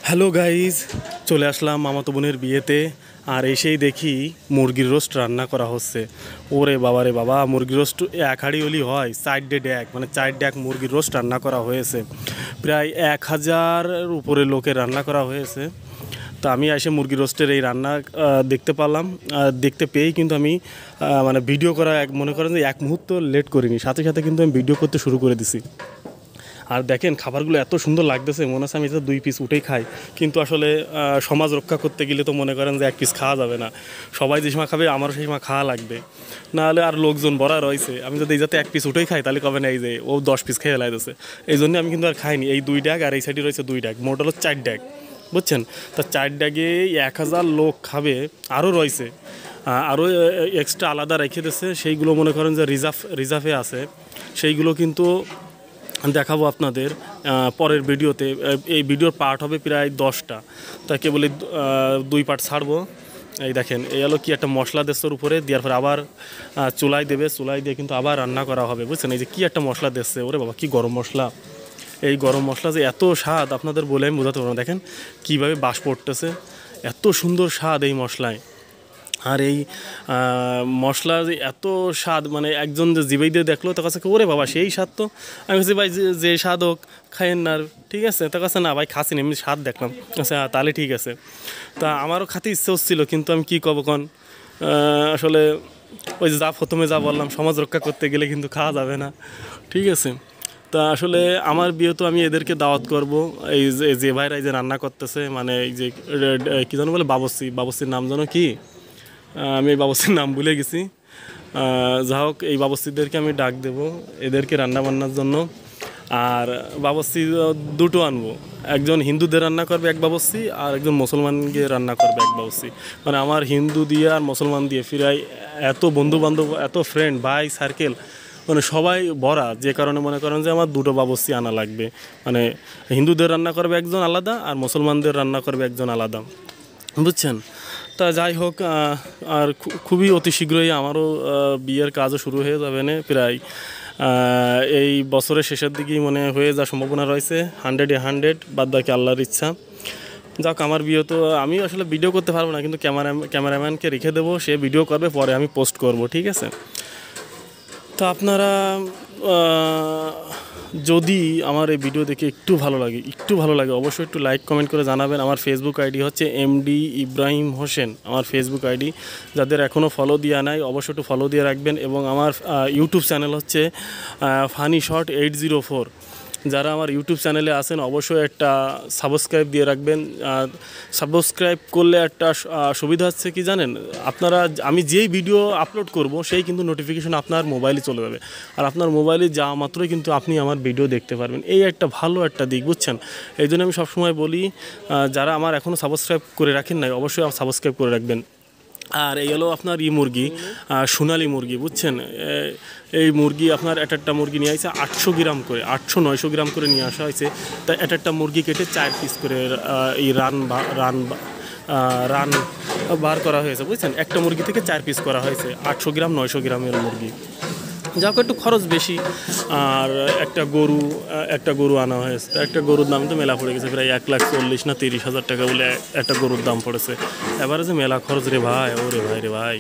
Hello guys, চলে আসলাম মামাতো বোনের বিয়েতে। আর এসেই দেখি মুরগির রোস্ট রান্না করা হচ্ছে। ওরে বাবা রে বাবা, মুরগির রোস্ট এক হাঁড়ি হলি হয়, 4 ড্যাক মানে 4 ড্যাক মুরগির রোস্ট রান্না করা হয়েছে। প্রায় 1000-এর উপরে লোকের রান্না করা হয়েছে। তো আমি এসে মুরগির রোস্টের এই রান্না দেখতে পারলাম। দেখতে পেয়েই কিন্তু আমি মানে ভিডিও করা মনে করেন যে এক মুহূর্ত লেট করিনি, সাথে সাথে কিন্তু আমি ভিডিও করতে শুরু করে দিছি। আর দেখেন খাবারগুলো এত সুন্দর লাগতেছে, মনে হচ্ছে আমি তো 2 পিস উঠেই খাই। কিন্তু আসলে সমাজ রক্ষা করতে গেলে তো মনে করেন যে 1 পিস খাওয়া যাবে না। সবাই যে সময় খাবে আমারও সেই সময় খাওয়া লাগবে, নাহলে আর লোকজন ভরা রয়েছে। আমি যদি এই যাতে 1 পিস উঠেই খাই তাহলে কবে না এই যে ও 10 পিস খেয়ে ফেলাইতেছে। এই জন্য আমি কিন্তু আর খাইনি। এই 2 ড্যাক আর এই সাইডে রয়েছে 2 ড্যাক, মোট হলো 4 ড্যাক, বুঝছেন? তা 4 ড্যাগে 1000 লোক খাবে। আরও রয়েছে, আরও এক্সট্রা আলাদা রেখে দিচ্ছে, সেইগুলো মনে করেন যে রিজার্ভে আছে। সেইগুলো কিন্তু দেখাবো আপনাদের পরের ভিডিওতে। এই ভিডিওর পার্ট হবে প্রায় 10টা, তাকে বলি 2 পার্ট ছাড়বো। এই দেখেন, এই হলো কি একটা মশলা দেশের উপরে দেওয়ার পরে আবার চুলায় দেবে, চুলায় দিয়ে কিন্তু আবার রান্না করা হবে, বুঝছেন? এই যে কী একটা মশলা দিচ্ছে, ওরে বাবা কি গরম মশলা! এই গরম মশলা যে এত স্বাদ আপনাদের বলে আমি বোঝাতে পারবো না। দেখেন কীভাবে বাষ্প পড়তেছে, এত সুন্দর স্বাদ এই মশলায়। আর এই মশলা যে এত স্বাদ, মানে একজন যে জিবেই দিয়ে দেখলো তার কাছে ওরে বাবা সেই স্বাদ। তো আমি বলছি ভাই যে স্বাদ হোক, খাইয়েন না, ঠিক আছে? তার কাছে না ভাই খাসি না, এমনি স্বাদ দেখলাম। আচ্ছা তাহলে ঠিক আছে। তা আমারও খাতে ইচ্ছে হচ্ছিলো, কিন্তু আমি কী কব কন, আসলে ওই যে প্রথমে যা বললাম, সমাজ রক্ষা করতে গেলে কিন্তু খাওয়া যাবে না, ঠিক আছে? তা আসলে আমার বিয়ে তো আমি এদেরকে দাওয়াত করব। এই যে ভাইরা এই যে রান্না করতেছে, মানে এই যে কী জানো বলে, বাবুর্চির নাম জানো কি? আমি এই বাবুর্চির নাম ভুলে গেছি। যা হোক, এই বাবুর্চিদেরকে আমি ডাক দেব এদেরকে রান্না বান্নার জন্য। আর বাবুর্চি 2টো আনবো, একজন হিন্দুদের রান্না করবে এক বাবুর্চি, আর একজন মুসলমানকে রান্না করবে এক বাবুর্চি। মানে আমার হিন্দু দিয়ে আর মুসলমান দিয়ে প্রায় এত বন্ধুবান্ধব, এত ফ্রেন্ড, ভাই সার্কেল, মানে সবাই ভরা। যে কারণে মনে করেন যে আমার 2টো বাবুর্চি আনা লাগবে। মানে হিন্দুদের রান্না করবে একজন আলাদা, আর মুসলমানদের রান্না করবে একজন আলাদা, বুঝছেন? তা যাই হোক, আর খুবই অতি শীঘ্রই আমারও বিয়ের কাজও শুরু হয়ে যাবে না। প্রায় এই বছরের শেষের দিকেই মনে হয়ে যাওয়ার সম্ভাবনা রয়েছে। 100-এ 100, বাদ বাকি আল্লাহর ইচ্ছা। যাক, আমার বিয়ে তো আমি আসলে ভিডিও করতে পারবো না, কিন্তু ক্যামেরাম্যানকে রেখে দেবো, সে ভিডিও করবে, পরে আমি পোস্ট করব, ঠিক আছে? তো আপনারা যদি আমার এই ভিডিও দেখে একটু ভালো লাগে অবশ্যই একটু লাইক কমেন্ট করে জানাবেন। আমার ফেসবুক আইডি হচ্ছে MD ইব্রাহিম হোসেন, আমার ফেসবুক আইডি। যাদের এখনও ফলো দেওয়া নাই অবশ্যই একটু ফলো দিয়ে রাখবেন। এবং আমার ইউটিউব চ্যানেল হচ্ছে ফানি শট 804। যারা আমার ইউটিউব চ্যানেলে আছেন অবশ্যই একটা সাবস্ক্রাইব দিয়ে রাখবেন। সাবস্ক্রাইব করলে একটা সুবিধা হচ্ছে কি জানেন, আপনারা আমি যেই ভিডিও আপলোড করব সেই কিন্তু নোটিফিকেশন আপনার মোবাইলে চলে যাবে, আর আপনার মোবাইলে যাওয়া মাত্রই কিন্তু আপনি আমার ভিডিও দেখতে পারবেন। এই একটা ভালো একটা দিক, বুঝছেন? এই জন্য আমি সবসময় বলি, যারা আমার এখনও সাবস্ক্রাইব করে রাখেন নাই অবশ্যই সাবস্ক্রাইব করে রাখবেন। আর এই হলো আপনার মুরগি, সোনালি মুরগি, বুঝছেন? এই মুরগি আপনার একটা মুরগি নিয়ে আসছে 800 গ্রাম করে, 800-900 গ্রাম করে নিয়ে আসা হয়েছে। তাই একটা মুরগি কেটে 4 পিস করে এই রান বার করা হয়েছে, বুঝছেন? একটা মুরগি থেকে 4 পিস করা হয়েছে, 800 গ্রাম 900 গ্রামের মুরগি। যা হোক, একটু খরচ বেশি। আর একটা গরু আনা হয়েছে, একটা গরুর দাম তো মেলা পড়ে গেছে, প্রায় 1,40,000 না 30,000 টাকা বলে একটা গরুর দাম পড়েছে। এবারে যে মেলা খরচ রে ভাই, ওরে ভাই রে ভাই।